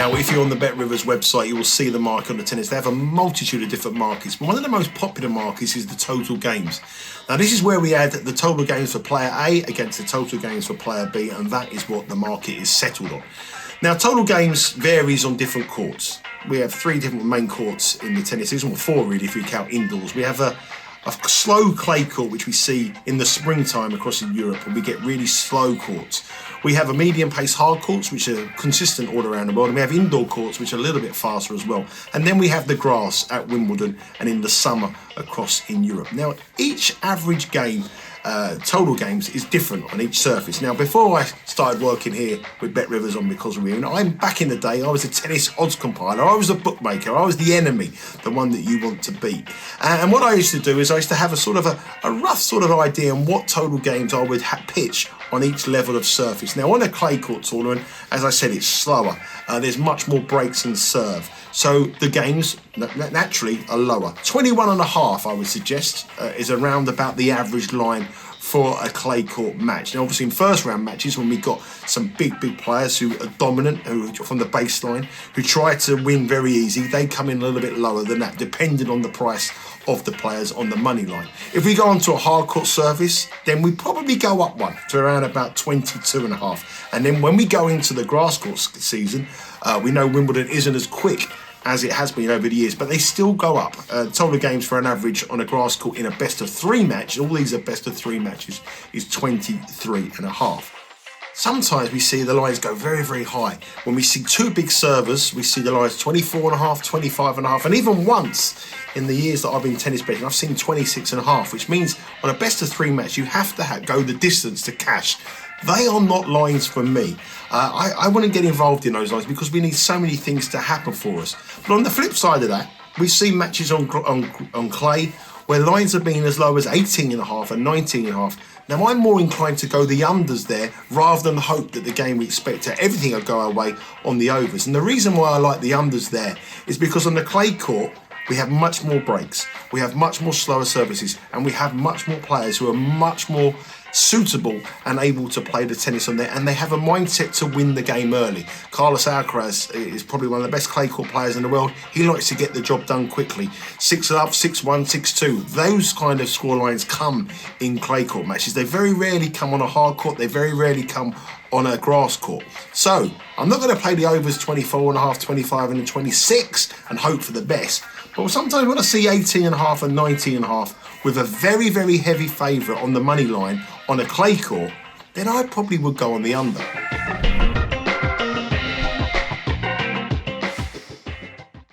Now, if you're on the Bet Rivers website, you will see the market on the tennis. They have a multitude of different markets, but one of the most popular markets is the total games. Now, this is where we add the total games for player A against the total games for player B, and that is what the market is settled on. Now, total games varies on different courts. We have 3 different main courts in the tennis season, or 4 really if we count indoors. We have a slow clay court, which we see in the springtime across in Europe, and we get really slow courts. We have a medium pace hard courts, which are consistent all around the world, and we have indoor courts, which are a little bit faster as well. And then we have the grass at Wimbledon and in the summer across in Europe. Now, each average game, total games, is different on each surface. Now, before I started working here with Bet Rivers on Because of You, I'm back in the day, I was a tennis odds compiler, I was a bookmaker, I was the enemy, the one that you want to beat. And what I used to do is I used to have a rough sort of idea on what total games I would pitch on each level of surface. Now, on a clay court tournament, as I said, it's slower. There's much more breaks in serve. So the games naturally are lower. 21.5, I would suggest, is around about the average line for a clay court match. Now, obviously in first round matches, when we got some big players who are dominant, who from the baseline, who try to win very easy, they come in a little bit lower than that, depending on the price of the players on the money line. If we go onto a hard court surface, then we probably go up one to around about 22.5. And then when we go into the grass court season, we know Wimbledon isn't as quick as it has been over the years, but they still go up. Total games for an average on a grass court in a best of 3 match, all these are best of 3 matches, is 23.5. Sometimes we see the lines go very high. When we see 2 big servers, we see the lines 24.5, 25.5, and even once in the years that I've been tennis betting, I've seen 26.5, which means on a best of 3 match, you have to go the distance to cash. They are not lines for me. I wouldn't get involved in those lines because we need so many things to happen for us. But on the flip side of that, we see matches on clay where lines have been as low as 18.5 and 19.5. Now, I'm more inclined to go the unders there rather than hope that the game we expect everything will go our way on the overs. And the reason why I like the unders there is because on the clay court, we have much more breaks, we have much more slower services, and we have much more players who are much more suitable and able to play the tennis on there, and they have a mindset to win the game early. Carlos Alcaraz is probably one of the best clay court players in the world. He likes to get the job done quickly. 6-up, 6-1, 6-2. Those kind of score lines come in clay court matches. They very rarely come on a hard court. They very rarely come on a grass court. So I'm not going to play the overs 24.5, 25 and 26 and hope for the best. But sometimes when I see 18.5 and 19.5 with a very heavy favourite on the money line on a clay court, then I probably would go on the under.